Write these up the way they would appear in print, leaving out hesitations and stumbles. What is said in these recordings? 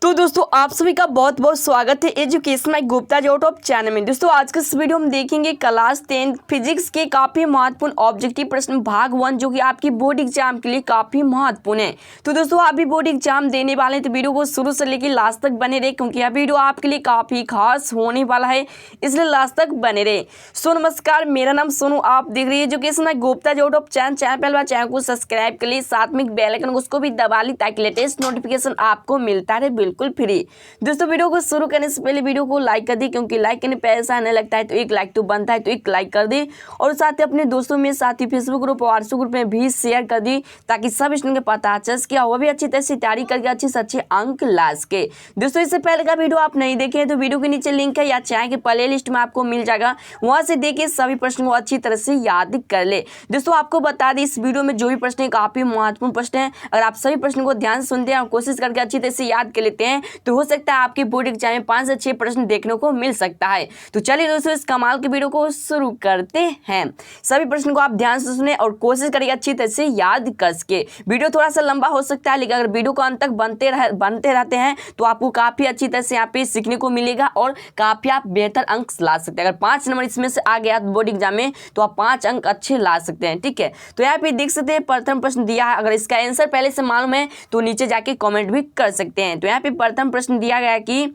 तो दोस्तों आप सभी का बहुत बहुत स्वागत है एजुकेशन माई गुप्ता यूट्यूब चैनल में। दोस्तों आज के इस वीडियो में देखेंगे क्लास 10 फिजिक्स के काफ़ी महत्वपूर्ण ऑब्जेक्टिव प्रश्न भाग 1 जो कि आपकी बोर्ड एग्जाम के लिए काफ़ी महत्वपूर्ण है। तो दोस्तों आप भी बोर्ड एग्जाम देने वाले हैं तो वीडियो को शुरू से लेकर लास्ट तक बने रहे क्योंकि यह वीडियो आपके लिए काफ़ी खास होने वाला है, इसलिए लास्ट तक बने रहे। सो नमस्कार, मेरा नाम सोनू, आप देख रहे हैं एजुकेशन माई गुप्ता यूट्यूब चैनल। पहले बार चैनल को सब्सक्राइब कर लिए, साथ में बेल आइकन उसको भी दबा ली ताकि लेटेस्ट नोटिफिकेशन आपको मिलता रहे बिल्कुल फ्री। दोस्तों वीडियो को शुरू करने से पहले वीडियो को लाइक कर दी क्योंकि लाइक करने पे ऐसा नहीं लगता है, तो एक लाइक तो बनता है, तो एक लाइक कर दी और साथ ही अपने दोस्तों में, साथ ही फेसबुक ग्रुप और व्हाट्सएप ग्रुप में भी शेयर कर दी ताकि सब स्टूडेंट को पता चल क्या वो भी अच्छी तरह से तैयारी करके अच्छे से अच्छे अंक ला सके। दोस्तों इससे पहले का वीडियो आप नहीं देखे तो वीडियो के नीचे लिंक है या चाहे कि प्ले लिस्ट में आपको मिल जाएगा, वहां से देखिए सभी प्रश्नों को अच्छी तरह से याद कर ले। दोस्तों आपको बता दें इस वीडियो में जो भी प्रश्न है काफी महत्वपूर्ण प्रश्न है, अगर आप सभी प्रश्नों को ध्यान से सुनते हैं और कोशिश करके अच्छी तरह से याद कर लेते हैं तो हो सकता है आपके बोर्ड एग्जाम में 5 से 6 प्रश्न देखने को मिल सकता है। तो चलिए दोस्तों इस कमाल के वीडियो को शुरू करते हैं। सभी प्रश्नों को आप ध्यान से सुने और कोशिश करिए अच्छी तरह से याद कर सके। वीडियो थोड़ा सा लंबा हो सकता है, लेकिन अगर वीडियो को अंत तक बनते रहते हैं तो आपको काफी अच्छी तरह से यहाँ पे सीखने को मिलेगा और काफी आप बेहतर अंक ला सकते हैं। अगर 5 नंबर इसमें से आ गया बोर्ड एग्जाम में तो आप 5 अंक अच्छे ला सकते हैं। ठीक है, तो यहाँ पे देख सकते हैं प्रथम प्रश्न दिया है, अगर इसका आंसर पहले से मालूम है तो नीचे जाके कमेंट भी कर सकते हैं। तो यहाँ पे प्रथम प्रश्न दिया गया कि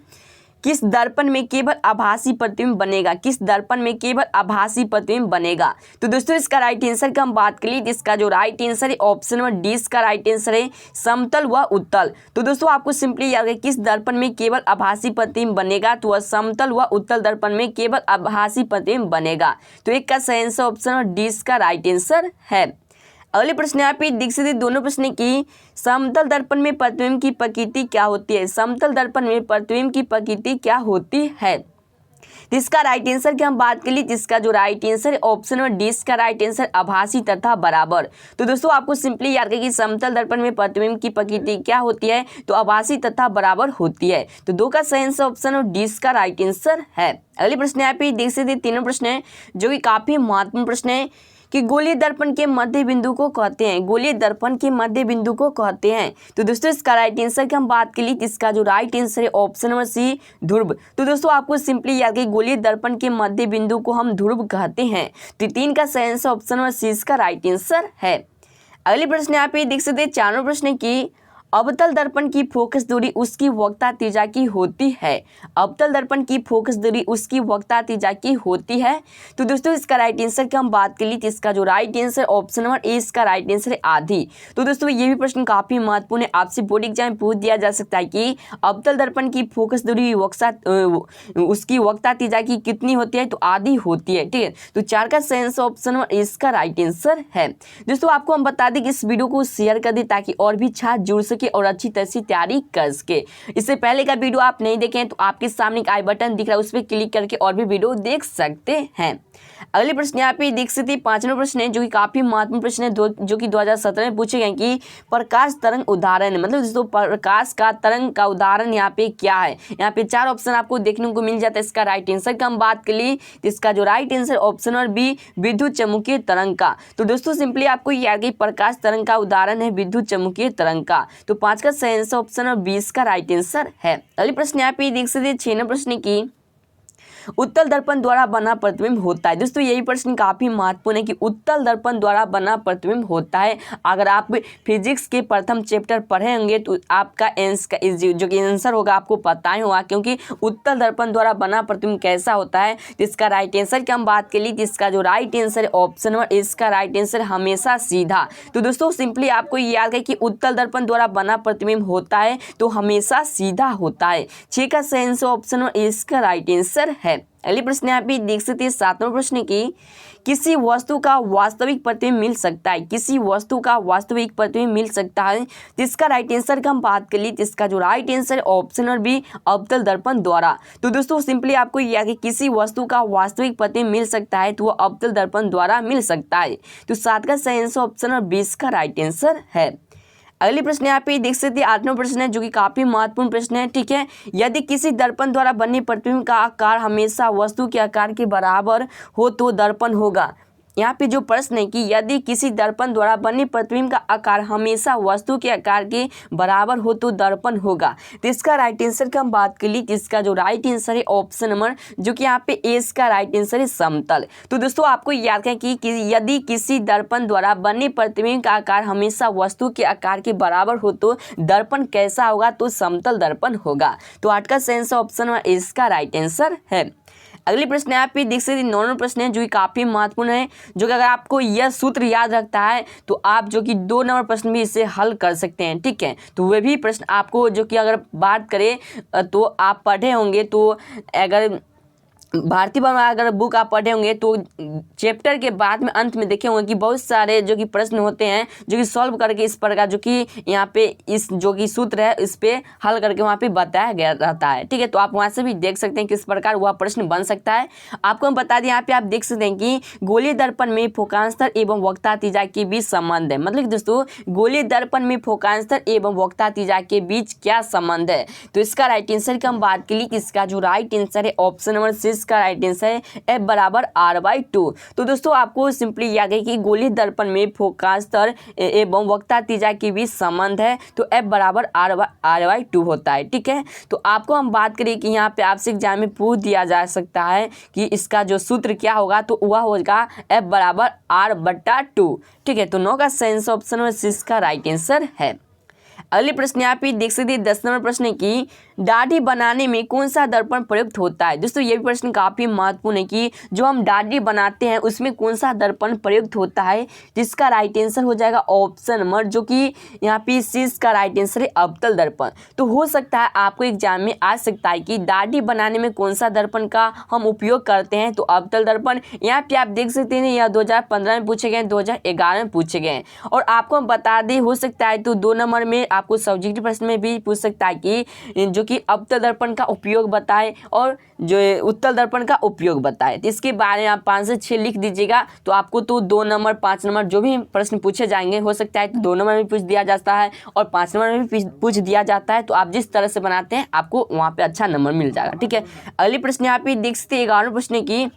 किस दर्पण में केवल आभासी प्रतिबिंब बनेगा, किस दर्पण में केवल आभासी प्रतिबिंब बनेगा। तो दोस्तों इसका राइट आंसर की हम बात करें तो इसका जो राइट आंसर है ऑप्शन नंबर डी, इसका राइट आंसर है समतल व उत्तल। तो दोस्तों आपको सिंपली याद है किस दर्पण में केवल आभासी प्रतिबिंब बनेगा, तो वह समतल व उत्तल दर्पण में केवल आभासी प्रतिबिंब बनेगा। तो एक का सही आंसर ऑप्शन नंबर डी इसका राइट आंसर है। अगले प्रश्न यहाँ पे देख सकते दोनों प्रश्न की समतल दर्पण में प्रतिबिंब की प्रकृति क्या होती है, समतल दर्पण में प्रतिबिंब की प्रकृति क्या होती है। जिसका राइट आंसर की हम बात कर ली, जिसका जो राइट आंसर है ऑप्शन नंबर डी इसका राइट आंसर आभासी तथा बराबर। तो दोस्तों आपको सिंपली याद रखिए कि समतल दर्पण में प्रतिबिंब की प्रकृति क्या होती है, तो आभासी तथा बराबर होती है। तो 2 का सही आंसर ऑप्शन नंबर डी इसका राइट आंसर है। अगले प्रश्न यहाँ पे देख सकते तीनों प्रश्न है जो कि काफी महत्वपूर्ण प्रश्न है कि गोलीय दर्पण के मध्य बिंदु को कहते हैं, गोलीय दर्पण के मध्य बिंदु को कहते हैं। तो दोस्तों इसका राइट आंसर की हम बात के लिए इसका जो राइट आंसर है ऑप्शन नंबर सी ध्रुव। तो दोस्तों आपको सिंपली याद कि गोलीय दर्पण के मध्य बिंदु को हम ध्रुव कहते हैं। तो 3 का सही आंसर ऑप्शन नंबर सी इसका राइट आंसर है। अगले प्रश्न यहाँ पे देख सकते हैं चारों प्रश्न की अवतल दर्पण की फोकस दूरी उसकी वक्रता त्रिज्या की होती है, अवतल दर्पण की फोकस दूरी उसकी वक्रता त्रिज्या की होती है। तो दोस्तों इसका राइट आंसर की हम बात कर ली तो इसका जो right answer option number A इसका राइट आंसर है आधी। तो दोस्तों ये भी प्रश्न काफी महत्वपूर्ण है, आपसे बोर्ड एग्जाम में पूछ दिया जा सकता है कि अवतल दर्पण की फोकस दूरी उसकी वक्रता त्रिज्या की कितनी होती है, तो आधी होती है। ठीक है, तो 4 का सही आंसर ऑप्शन नंबर ए इसका राइट आंसर है। दोस्तों आपको हम बता दें कि इस वीडियो को शेयर कर दें ताकि और भी छात्र जुड़ सके और अच्छी तरह से तैयारी कर सके। इससे पहले का वीडियो आप नहीं देखें तो आपके सामने एक आई बटन दिख रहा है, उस पर क्लिक करके और भी वीडियो देख सकते हैं। अगले प्रश्न यहाँ पे देख सकते हैं 5वां प्रश्न है जो कि काफी महत्वपूर्ण प्रश्न है, जो कि 2017 में पूछे गए कि प्रकाश तरंग उदाहरण, मतलब दोस्तों प्रकाश का तरंग का उदाहरण यहाँ पे क्या है। यहाँ पे 4 ऑप्शन आपको देखने को मिल जाता है। इसका राइट आंसर की हम बात कर ली तो इसका जो right answer option number B विद्युत चुम्बकीय तरंग का। तो दोस्तों सिंपली आपको याद कि प्रकाश तरंग का उदाहरण है विद्युत चुम्बकीय तरंग का। तो 5 का सही आंसर ऑप्शन नंबर 20 का राइट आंसर है। अगले प्रश्न यहाँ पे देख सकते हैं 6वें प्रश्न की उत्तल दर्पण द्वारा बना प्रतिबिंब होता है। दोस्तों यही प्रश्न काफी महत्वपूर्ण है कि उत्तल दर्पण द्वारा बना प्रतिबिंब होता है। अगर आप फिजिक्स के प्रथम चैप्टर पढ़े होंगे तो आपका जो कि आंसर होगा आपको पता ही होगा, क्योंकि उत्तल दर्पण द्वारा बना प्रतिबिंब कैसा होता है। जिसका राइट आंसर की हम बात कर ली जिसका जो राइट आंसर है ऑप्शन नंबर इसका राइट आंसर हमेशा सीधा। तो दोस्तों सिंपली आपको याद है कि उत्तल दर्पण द्वारा बना प्रतिबिंब होता है तो हमेशा सीधा होता है। 6 का सही आंसर ऑप्शन नंबर इसका राइट आंसर है। अगले प्रश्न यहाँ पे देख सकते हैं 7वां प्रश्न की किसी वस्तु का वास्तविक प्रतिबिंब मिल सकता है, किसी वस्तु का वास्तविक प्रतिबिंब मिल सकता है। जिसका राइट आंसर का हम बात कर ली जिसका जो right answer option number B अवतल दर्पण द्वारा। तो दोस्तों सिंपली आपको यह कि किसी वस्तु का वास्तविक प्रतिबिंब मिल सकता है तो वह अवतल दर्पण द्वारा मिल सकता है। तो 7 का सही आंसर ऑप्शन नंबर 20 का राइट आंसर है। अगले प्रश्न यहाँ पे देख सकते हैं 8वां प्रश्न है जो कि काफी महत्वपूर्ण प्रश्न है। ठीक है, यदि किसी दर्पण द्वारा बने प्रतिबिंब का आकार हमेशा वस्तु के आकार के बराबर हो तो दर्पण होगा। यहाँ पे जो प्रश्न है कि यदि किसी दर्पण द्वारा बने प्रतिबिंब का आकार हमेशा वस्तु के आकार के बराबर हो तो दर्पण होगा। तो इसका राइट आंसर की हम बात कर ली, इसका जो राइट आंसर है ऑप्शन नंबर जो कि यहाँ पे ए इसका राइट आंसर है समतल। तो दोस्तों आपको याद है कि यदि किसी दर्पण द्वारा बने प्रतिबिंब का आकार हमेशा वस्तु के आकार के बराबर हो तो दर्पण कैसा होगा, तो समतल दर्पण होगा। तो 8 का सेंस ऑप्शन नंबर ए इसका राइट आंसर है। अगले प्रश्न आप भी देख सकते हैं, 9 प्रश्न है जो कि काफी महत्वपूर्ण है, जो कि अगर आपको यह सूत्र याद रखता है तो आप जो कि 2 नंबर प्रश्न भी इसे हल कर सकते हैं। ठीक है, तो वे भी प्रश्न आपको जो कि अगर बात करें तो आप पढ़े होंगे, तो अगर भारतीय वर्मा अगर बुक आप पढ़े होंगे तो चैप्टर के बाद में अंत में देखे होंगे कि बहुत सारे जो कि प्रश्न होते हैं जो कि सॉल्व करके इस प्रकार जो कि यहाँ पे इस जो कि सूत्र है इस पे हल करके वहाँ पे बताया गया रहता है। ठीक है, तो आप वहाँ से भी देख सकते हैं किस प्रकार वह प्रश्न बन सकता है। आपको हम बता दें, यहाँ पे आप देख सकते हैं कि गोलीय दर्पण में फोकांतर एवं वक्ता त्रिज्या के बीच संबंध है। मतलब कि दोस्तों गोलीय दर्पण में फोकांतर एवं वक्ता त्रिज्या के बीच क्या संबंध है, तो इसका राइट आंसर की हम बात के लिए इसका जो राइट आंसर है ऑप्शन नंबर 6 का राइट आंसर है F बराबर R/2। तो दोस्तों आपको सिंपली याद है कि गोलीय दर्पण में फोकांतर एवं वक्ता त्रिज्या के बीच संबंध है, तो F बराबर R/2 होता है। ठीक है, तो आपको हम बात करें कि यहाँ पे आपसे एग्जाम में पूछ दिया जा सकता है कि इसका जो सूत्र क्या होगा, तो वह होगा F बराबर R/2। ठीक है, तो 9 का सेंस ऑप्शन में 6 का राइट आंसर है। अगले प्रश्न यहाँ पे देख सकते हैं, 10 नंबर प्रश्न है कि दाढ़ी बनाने में कौन सा दर्पण प्रयुक्त होता है। दोस्तों ये भी प्रश्न काफी महत्वपूर्ण है कि जो हम दाढ़ी बनाते हैं उसमें कौन सा दर्पण प्रयुक्त होता है, जिसका राइट आंसर हो जाएगा ऑप्शन नंबर जो कि यहाँ पे सी का राइट आंसर है अवतल दर्पण। तो हो सकता है आपको एग्जाम में आ सकता है कि दाढ़ी बनाने में कौन सा दर्पण का हम उपयोग करते हैं, तो अवतल दर्पण। यहाँ पे आप देख सकते हैं यह 2015 में पूछे गए, 2011 में पूछे गए। और आपको हम बता दें, हो सकता है तो 2 नंबर में आपको सब्जेक्टिव प्रश्न में भी पूछ सकता है कि जो कि अवतल दर्पण का उपयोग बताए और जो उत्तल दर्पण का उपयोग बताए। तो इसके बारे में आप 5 से 6 लिख दीजिएगा, तो आपको तो 2 नंबर 5 नंबर जो भी प्रश्न पूछे जाएंगे, हो सकता है तो 2 नंबर में पूछ दिया जाता है और 5 नंबर में भी पूछ दिया जाता है। तो आप जिस तरह से बनाते हैं आपको वहाँ पे अच्छा नंबर मिल जाएगा। ठीक है, अगले प्रश्न यहाँ पे देख सकते हैं, 11वें प्रश्न की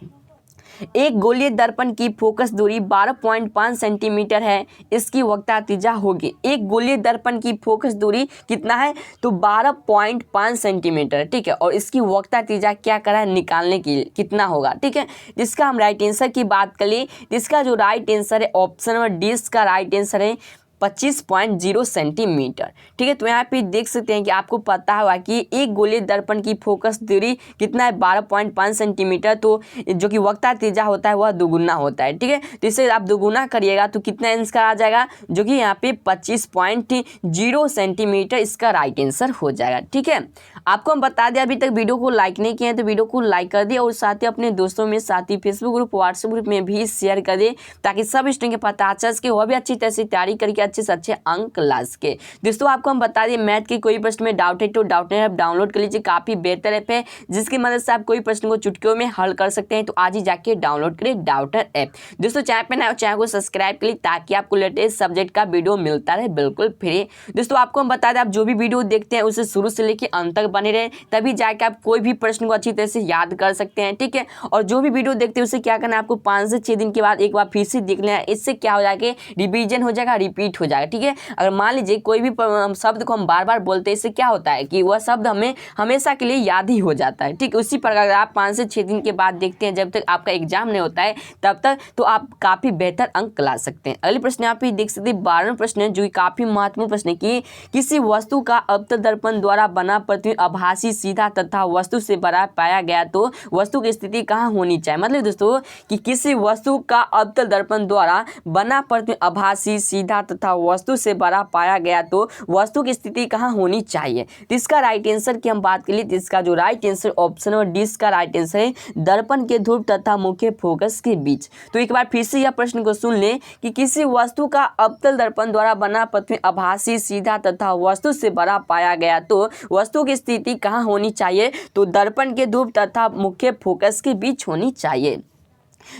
एक गोलीय दर्पण की फोकस दूरी 12.5 सेंटीमीटर है, इसकी वक्ता त्रिज्या होगी। एक गोलीय दर्पण की फोकस दूरी कितना है, तो 12.5 सेंटीमीटर। ठीक है, और इसकी वक्ता त्रिज्या क्या करा है निकालने के लिए कितना होगा। ठीक है, जिसका हम राइट आंसर की बात करें, जिसका जो राइट आंसर है ऑप्शन नंबर डी का राइट आंसर है 25.0 सेंटीमीटर। ठीक है, तो यहाँ पे देख सकते हैं कि आपको पता होगा कि एक गोलीय दर्पण की फोकस दूरी कितना है 12.5 सेंटीमीटर, तो जो कि वक्ता त्रिज्या होता है वह दुगुना होता है। ठीक है, तो इसे आप दुगुना करिएगा तो कितना आंसर आ जाएगा, जो कि यहाँ पे 25.0 सेंटीमीटर इसका राइट आंसर हो जाएगा। ठीक है, आपको हम बता दें, अभी तक वीडियो को लाइक नहीं किया है तो वीडियो को लाइक कर दिए और साथ ही अपने दोस्तों में, साथ ही फेसबुक ग्रुप व्हाट्सएप ग्रुप में भी शेयर कर दे, ताकि सब स्टूडेंट के पता चल सके, वह भी अच्छी तरह से तैयारी करके अच्छे से अच्छे अंक ला सके। दोस्तों आपको हम बता दें, मैथ के कोई प्रश्न में डाउट है तो डाउटनेट ऐप डाउनलोड कर लीजिए, काफी बेहतर ऐप है जिसकी मदद से आप कोई प्रश्न को चुटकियों में हल कर सकते हैं। तो आज ही जाके डाउनलोड करें डाउटर ऐप। दोस्तों चैनल पे नए हो, चैनल को सब्सक्राइब कर लीजिए ताकि आपको लेटेस्ट सब्जेक्ट का वीडियो मिलता रहे बिल्कुल फ्री। दोस्तों आपको हम बता दें, आप जो भी वीडियो देखते हैं उसे शुरू से लेकर अंत तक बने रहे, तभी जाके आप कोई भी प्रश्न को अच्छी तरह से याद कर सकते हैं। ठीक है, और जो भी वीडियो देखते हैं उसे क्या करना है, आपको 5 से 6 दिन के बाद एक बार फिर से देख लेना है। इससे क्या हो जाएगा, रिवीजन हो जाएगा, रिपीट हो जाएगा। ठीक है, अगर मान लीजिए कोई भी शब्द को हम बार बार बोलते हैं, इससे क्या होता है कि वह शब्द हमें हमेशा के लिए याद ही हो जाता है। ठीक, उसी प्रकार अगर आप 5 से 6 दिन के बाद देखते हैं, जब तक आपका एग्जाम नहीं होता है तब तक, तो आप काफी बेहतर अंक ला सकते हैं। अगले प्रश्न आप देख सकते हैं, 12वां प्रश्न है जो कि काफी महत्वपूर्ण प्रश्न है कि किसी वस्तु का अवतल दर्पण द्वारा बना प्रतिबिंब आभासी सीधा तथा वस्तु से बड़ा पाया गया तो वस्तु की स्थिति कहाँ होनी चाहिए। मतलब दोस्तों कि किसी वस्तु का अवतल दर्पण द्वारा बना प्रतिबिंब आभासी सीधा तथा वस्तु से बड़ा पाया गया तो वस्तु की स्थिति कहाँ होनी चाहिए। तो इसका राइट आंसर की हम बात करें, तो इसका जो राइट आंसर ऑप्शन और डी का राइट आंसर है दर्पण के ध्रुव तथा मुख्य फोकस के बीच। तो एक बार फिर से यह प्रश्न को सुन लें कि किसी वस्तु का अवतल दर्पण द्वारा बना प्रतिबिंब आभासी सीधा तथा वस्तु से बड़ा पाया गया तो वस्तु की स्थिति कहाँ होनी चाहिए, तो दर्पण के ध्रुव तथा मुख्य फोकस के बीच होनी चाहिए।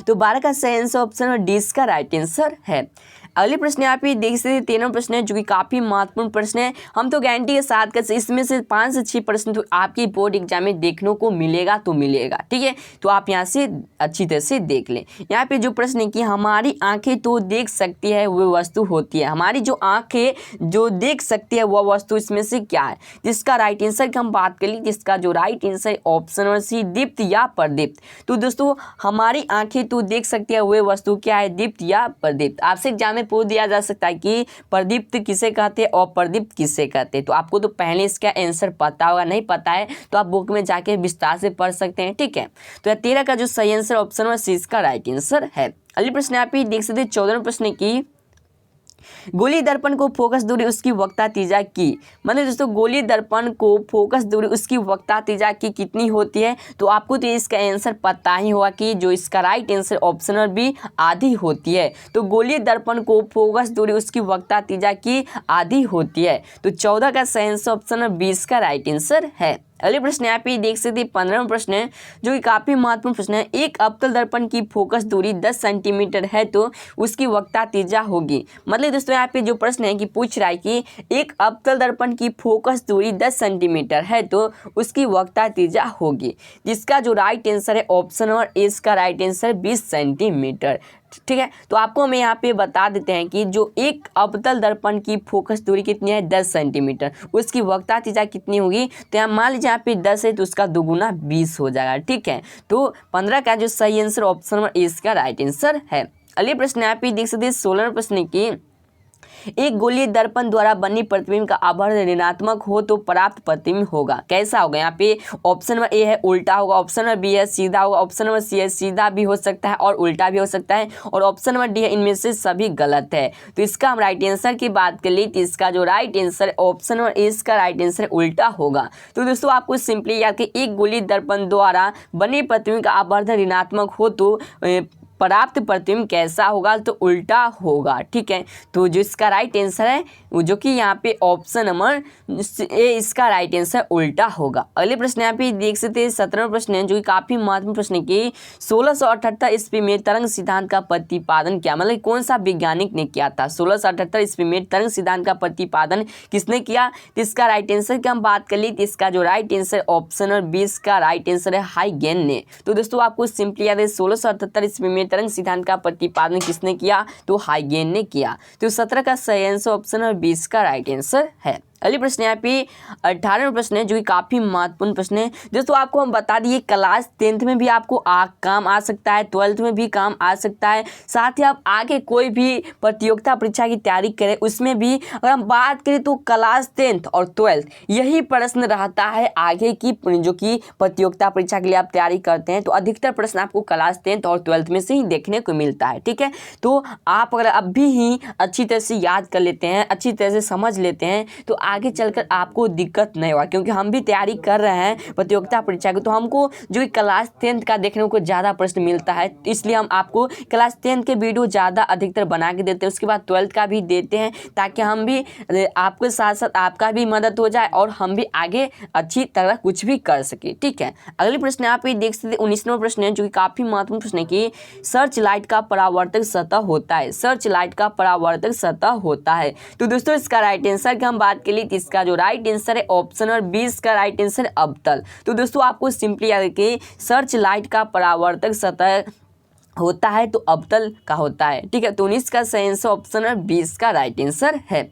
तो 12 का सही आंसर ऑप्शन और डी का राइट आंसर है। अगले प्रश्न यहाँ पे देख सकते 13वां प्रश्न है जो कि काफी महत्वपूर्ण प्रश्न है। हम तो गारंटी के साथ कर इसमें से 5 से 6 प्रश्न तो आपके बोर्ड एग्जाम में देखने को मिलेगा तो मिलेगा, ठीक है। तो आप यहाँ से अच्छी तरह से देख लें। यहाँ पे जो प्रश्न है कि हमारी आंखें तो देख सकती है वह वस्तु होती है, हमारी जो आंखें जो देख सकती है वह वस्तु इसमें से क्या है। जिसका राइट आंसर की हम बात कर ली, जिसका जो right answer option number C दीप्त या प्रदीप्त। तो दोस्तों हमारी आंखें तो देख सकती है वह वस्तु क्या है, दीप्त या प्रदीप्त। आपसे एग्जाम में पूछ दिया जा सकता है कि प्रदीप्त किसे कहते हैं और प्रदीप्त किसे कहते हैं। तो आपको तो पहले इसका आंसर पता होगा, नहीं पता है तो आप बुक में जाके विस्तार से पढ़ सकते हैं, ठीक है। तो 13 का जो सही आंसर ऑप्शन नंबर सी इसका राइट आंसर है। अगले प्रश्न आप देख सकते हैं 14वें प्रश्न की गोली दर्पण को फोकस दूरी उसकी वक्रता त्रिज्या की, मतलब दोस्तों गोली दर्पण को फोकस दूरी उसकी वक्रता त्रिज्या की कितनी होती है। तो आपको तो इसका आंसर पता ही होगा कि जो इसका right answer option number B आधी होती है। तो गोली दर्पण को फोकस दूरी उसकी वक्रता त्रिज्या की आधी होती है। तो 14 का सही आंसर ऑप्शन नंबर 20 का राइट आंसर है। अगले प्रश्न यहाँ पे देख सकते 15वां प्रश्न है जो कि काफी महत्वपूर्ण प्रश्न है। एक अवतल दर्पण की फोकस दूरी 10 सेंटीमीटर है तो उसकी वक्रता त्रिज्या होगी। मतलब दोस्तों यहाँ पे जो प्रश्न है कि पूछ रहा है कि एक अवतल दर्पण की फोकस दूरी 10 सेंटीमीटर है तो उसकी वक्रता त्रिज्या होगी। जिसका जो राइट आंसर है ऑप्शन नंबर ए इसका राइट आंसर 20 सेंटीमीटर, ठीक है। तो आपको हम यहाँ पे बता देते हैं कि जो एक अवतल दर्पण की फोकस दूरी कितनी है 10 सेंटीमीटर, उसकी वक्रता त्रिज्या कितनी होगी। तो यहाँ मान लीजिए यहाँ पे 10 है तो उसका दोगुना 20 हो जाएगा, ठीक है। तो 15 का जो सही आंसर ऑप्शन नंबर ए इसका राइट आंसर है। अगले प्रश्न यहाँ पे देख सकते हैं 16वें प्रश्न की एक गोलीय दर्पण द्वारा बनी प्रतिबिंब का आवर्धन ऋणात्मक हो तो प्राप्त प्रतिबिंब होगा। कैसा होगा। यहाँ पे ऑप्शन नंबर ए है उल्टा होगा, ऑप्शन नंबर बी है सीधा होगा, ऑप्शन नंबर सी है सीधा भी हो सकता है और उल्टा भी हो सकता है, और ऑप्शन नंबर डी है इनमें से सभी गलत है। तो इसका हम राइट आंसर की बात कर ली तो इसका जो right answer option number A इसका राइट आंसर उल्टा होगा। तो दोस्तों आपको सिंपली याद कि एक गोलीय दर्पण द्वारा बनी प्रतिबिंब का आवर्धन ऋणात्मक हो तो प्राप्त प्रतिबिंब कैसा होगा, तो उल्टा होगा, ठीक है। तो जो इसका राइट आंसर है जो कि यहाँ पे ऑप्शन नंबर ए इसका राइट आंसर उल्टा होगा। अगले प्रश्न यहाँ पे देख सकते हैं 17वां प्रश्न है जो कि काफी महत्वपूर्ण प्रश्न है कि 1678 ईस्वी में तरंग सिद्धांत का प्रतिपादन किया, मतलब कौन सा वैज्ञानिक ने किया था। 1678 ईस्वी में तरंग सिद्धांत का प्रतिपादन किसने किया। तो इसका राइट आंसर की हम बात कर ली तो इसका जो राइट आंसर ऑप्शन नंबर 20 का राइट आंसर है हाइगेन ने। तो दोस्तों आपको सिंपली याद है 1678 ईस्वी में तरंग सिद्धांत का प्रतिपादन किसने किया, तो हाइगेन ने किया। तो 17 का सही आंसर ऑप्शन नंबर 20 का राइट आंसर है। अगले प्रश्न यहाँ पे 18वां प्रश्न है जो कि काफी महत्वपूर्ण प्रश्न है। दोस्तों आपको हम बता दिए क्लास 10th में भी आपको काम आ सकता है, 12th में भी काम आ सकता है, साथ ही आप आगे कोई भी प्रतियोगिता परीक्षा की तैयारी करें उसमें भी अगर हम बात करें तो क्लास 10th और 12th यही प्रश्न रहता है आगे की जो कि प्रतियोगिता परीक्षा के लिए आप तैयारी करते हैं। तो अधिकतर प्रश्न आपको क्लास 10th और 12th में से ही देखने को मिलता है, ठीक है। तो आप अगर अभी ही अच्छी तरह से याद कर लेते हैं, अच्छी तरह से समझ लेते हैं तो आगे चलकर आपको दिक्कत नहीं होगा, क्योंकि हम भी तैयारी कर रहे हैं प्रतियोगिता परीक्षा की। तो हमको जो क्लास 10th का देखने को ज़्यादा प्रश्न मिलता है, इसलिए हम आपको क्लास 10th के वीडियो ज़्यादा अधिकतर बना के देते हैं। उसके बाद 12th का भी देते हैं ताकि हम भी आपके साथ साथ आपका भी मदद हो जाए और हम भी आगे अच्छी तरह कुछ भी कर सके, ठीक है। अगले प्रश्न आप देख सकते 19वां प्रश्न है जो कि काफ़ी महत्वपूर्ण प्रश्न है कि सर्च लाइट का परावर्तक सतह होता है। सर्च लाइट का परावर्तक सतह होता है। तो दोस्तों इसका राइट आंसर की हम बात के लिए इसका जो राइट आंसर है ऑप्शन नंबर 20 का राइट आंसर अवतल। तो दोस्तों आपको सिंपली याद रखिए सर्च लाइट का परावर्तक सतह होता है तो अवतल का होता है, ठीक है। तो 19 का सही आंसर ऑप्शन नंबर 20 का राइट आंसर है।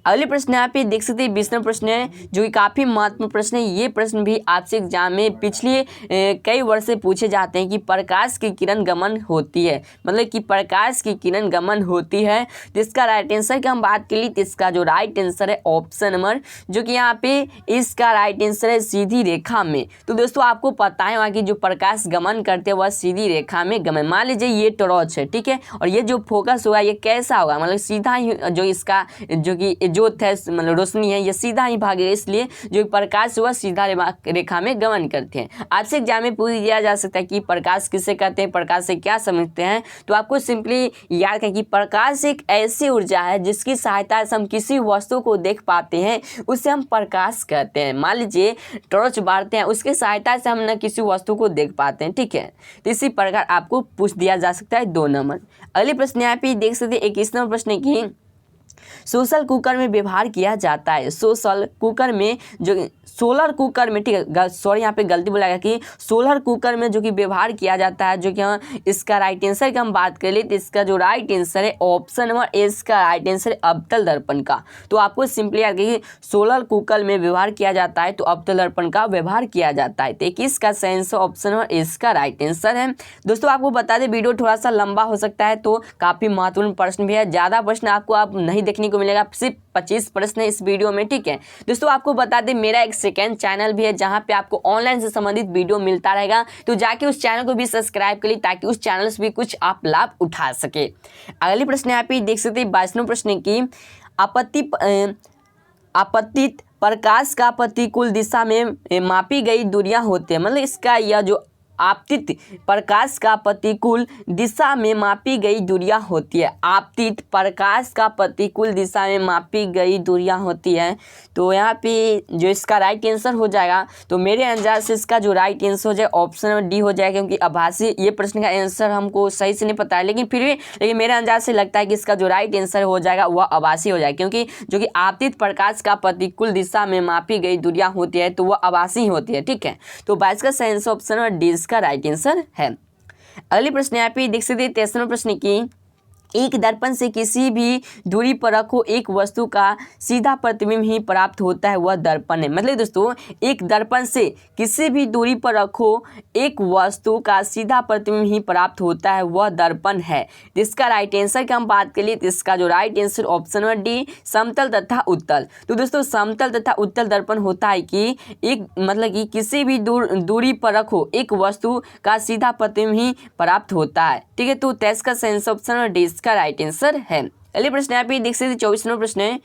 अगले प्रश्न यहाँ पे देख सकते हैं 20वां प्रश्न है जो कि काफ़ी महत्वपूर्ण प्रश्न है। ये प्रश्न भी आपसे एग्जाम में पिछले कई वर्ष से पूछे जाते हैं कि प्रकाश की किरण गमन होती है, मतलब कि प्रकाश की किरण गमन होती है। जिसका राइट आंसर की हम बात के लिए तो इसका जो राइट आंसर है ऑप्शन नंबर जो कि यहाँ पे इसका राइट आंसर है सीधी रेखा में। तो दोस्तों आपको पता है वहाँ की जो प्रकाश गमन करते हैं वह सीधी रेखा में गमन। मान लीजिए ये टॉर्च है, ठीक है, और ये जो फोकस होगा ये कैसा होगा, मतलब सीधा ही जो इसका जो कि ज्योत है मतलब रोशनी है, यह सीधा ही भागेगा, इसलिए जो प्रकाश वह सीधा रेखा में गमन करते हैं। आपसे एग्जाम में पूछ दिया जा सकता है कि प्रकाश किसे कहते हैं, प्रकाश से क्या समझते हैं, तो आपको सिंपली याद करें कि प्रकाश एक ऐसी ऊर्जा है जिसकी सहायता से हम किसी वस्तु को देख पाते हैं, उसे हम प्रकाश कहते हैं। मान लीजिए टॉर्च बारते हैं, उसकी सहायता से हम न किसी वस्तु को देख पाते हैं, ठीक है। तो इसी प्रकार आपको पूछ दिया जा सकता है 2 नंबर। अगले प्रश्न यहाँ पे देख सकते हैं 21 नंबर प्रश्न की सोशल कुकर में व्यवहार किया जाता है। सोशल कुकर में जो सोलर कुकर में, ठीक है सॉरी यहाँ पे गलती बोला गया कि सोलर कुकर में जो कि व्यवहार किया जाता है, जो कि हाँ इसका राइट आंसर की हम बात कर ले तो इसका जो राइट आंसर है ऑप्शन नंबर ए, इसका राइट आंसर है अवतल दर्पण का। तो आपको सिंपली याद कि सोलर कुकर में व्यवहार किया जाता है तो अवतल दर्पण का व्यवहार किया जाता है। तो 21 का सही आंसर ऑप्शन नंबर ए इसका राइट आंसर है। दोस्तों आपको बता दें वीडियो थोड़ा सा लंबा हो सकता है, तो काफ़ी महत्वपूर्ण प्रश्न भी है, ज़्यादा प्रश्न आपको आप नहीं देखने को मिलेगा, सिर्फ 25 प्रश्न है इस वीडियो में, ठीक है। दोस्तों आपको बता दें मेरा एक सेकंड चैनल भी है जहां पे आपको ऑनलाइन से संबंधित वीडियो मिलता रहेगा, तो जाके उस चैनल को भी सब्सक्राइब कर ली ताकि उस चैनल से भी कुछ आप लाभ उठा सके। अगली प्रश्न यहाँ पे देख सकते हैं 22वें प्रश्न की आपतित प्रकाश का प्रतिकूल दिशा में मापी गई दूरियां होती है। मतलब इसका यह जो आपतित प्रकाश का प्रतिकूल दिशा में मापी गई दूरियां होती है, आपतित प्रकाश का प्रतिकूल दिशा में मापी गई दूरियां होती है। तो यहाँ पे जो इसका राइट आंसर हो जाएगा, तो मेरे अंदाज से इसका जो राइट आंसर हो जाए ऑप्शन नंबर डी हो जाएगा, क्योंकि आभासी ये प्रश्न का आंसर हमको सही से नहीं पता है, लेकिन फिर भी मेरे अंदाज से लगता है कि इसका जो राइट आंसर हो जाएगा वह आभासी हो जाएगा, क्योंकि जो कि आपतित प्रकाश का प्रतिकूल दिशा में मापी गई दूरियां होती है तो वह आभासी होती है, ठीक है। तो 22 का सही आंसर ऑप्शन नंबर डी इसका राइट आंसर है। अगले प्रश्न यहाँ पे देख सकते हैं 23वें प्रश्न की एक दर्पण से किसी भी दूरी पर रखो एक वस्तु का सीधा प्रतिबिंब ही प्राप्त होता है, वह दर्पण है। मतलब दोस्तों एक दर्पण से किसी भी दूरी पर रखो एक वस्तु का सीधा प्रतिबिंब ही प्राप्त होता है, वह दर्पण है। इसका राइट आंसर की हम बात करिए तो इसका जो right answer option number D समतल तथा उत्तल। तो दोस्तों समतल तथा उत्तल दर्पण होता है कि एक मतलब कि किसी भी दूरी पर रखो एक वस्तु का सीधा प्रतिबिंब ही प्राप्त होता है, ठीक है। तो 23 का सही आंसर ऑप्शन नंबर डी का राइट आंसर है। अगले प्रश्न यहाँ पे देख सकते 24वां प्रश्न है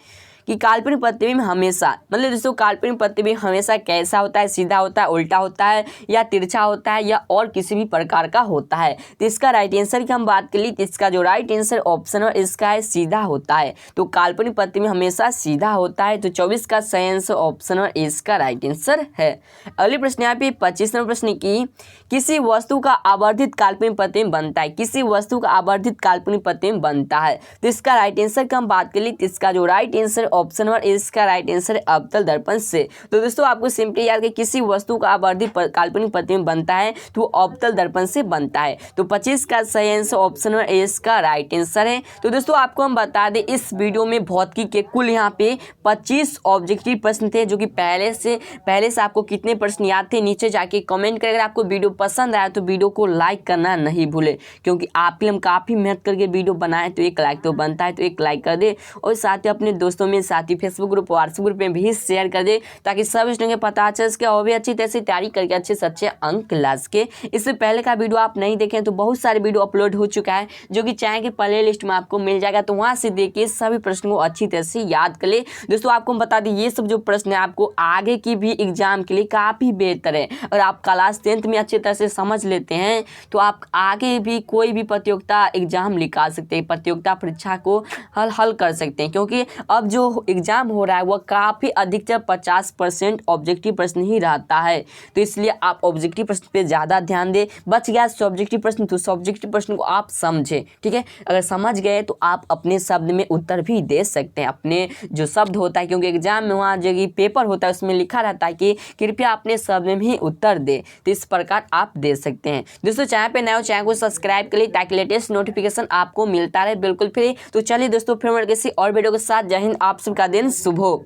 कि काल्पनिक प्रतिबिंब हमेशा, मतलब दोस्तों काल्पनिक प्रतिबिंब हमेशा कैसा होता है, सीधा होता है, उल्टा होता है या तिरछा होता है या और किसी भी प्रकार का होता है। तो इसका राइट आंसर की हम बात कर ली तो इसका जो राइट आंसर ऑप्शन है इसका है सीधा होता है। तो काल्पनिक प्रतिबिंब हमेशा सीधा होता है। तो 24 का सही आंसर ऑप्शन है इसका राइट आंसर है। अगले प्रश्न यहाँ पे 25वें प्रश्न की किसी वस्तु का आवर्धित काल्पनिक प्रतिबिंब बनता है, किसी वस्तु का आवर्धित काल्पनिक प्रतिबिंब बनता है। तो इसका राइट आंसर की हम बात कर ली तो इसका जो राइट आंसर ऑप्शन नंबर इसका राइट आंसर है अवतल दर्पण से। तो दोस्तों आपको सिंपली याद कि किसी वस्तु का आवर्धित काल्पनिक प्रतिबिंब बनता है तो अवतल दर्पण से बनता है। तो 25 का सही आंसर ऑप्शन नंबर इसका राइट आंसर है। तो दोस्तों आपको हम बता दें इस वीडियो में भौतिकी के कुल यहाँ पे 25 ऑब्जेक्टिव प्रश्न थे, जो कि पहले से आपको कितने प्रश्न याद थे नीचे जाके कमेंट करें। अगर आपको वीडियो पसंद आया तो वीडियो को लाइक करना नहीं भूले, क्योंकि आपके लिए हम काफ़ी मेहनत करके वीडियो बनाए, तो एक लाइक तो बनता है, तो एक लाइक कर दे और साथ ही अपने दोस्तों में साथ ही फेसबुक ग्रुप व्हाट्सएप ग्रुप में भी शेयर कर दे ताकि सब स्टूडेंट को पता चल सके और भी अच्छी तरह से तैयारी करके अच्छे से अच्छे अंक ला सके। इससे पहले का वीडियो आप नहीं देखें तो बहुत सारे वीडियो अपलोड हो चुका है, जो कि चैनल के प्ले लिस्ट में आपको मिल जाएगा, तो वहाँ से देखिए सभी प्रश्न को अच्छी तरह से याद कर ले। दोस्तों आपको हम बता दें ये सब जो प्रश्न है आपको आगे की भी एग्जाम के लिए काफ़ी बेहतर है। अगर आप क्लास 10th में अच्छी तरह से समझ लेते हैं तो आप आगे भी कोई भी प्रतियोगिता एग्जाम निकाल सकते हैं, प्रतियोगिता परीक्षा को हल कर सकते हैं, क्योंकि अब जो एग्जाम हो रहा है वह काफ़ी अधिकतर 50% ऑब्जेक्टिव प्रश्न ही रहता है। तो इसलिए आप ऑब्जेक्टिव प्रश्न पे ज़्यादा ध्यान दें। बच गया सब्जेक्टिव प्रश्न तो सब्जेक्टिव प्रश्न को आप समझें, ठीक है। अगर समझ गए तो आप अपने शब्द में उत्तर भी दे सकते हैं, अपने जो शब्द होता है, क्योंकि एग्जाम में वहाँ जो पेपर होता है उसमें लिखा रहता है कि कृपया अपने शब्द में भी उत्तर दे, तो इस प्रकार आप दे सकते हैं। दोस्तों चैनल पे नए हो चैनल को सब्सक्राइब कर लीजिए ताकि लेटेस्ट नोटिफिकेशन आपको मिलता रहे बिल्कुल फ्री। तो चलिए दोस्तों फिर किसी और वीडियो के साथ, जय हिंद, आप सबका दिन शुभ हो।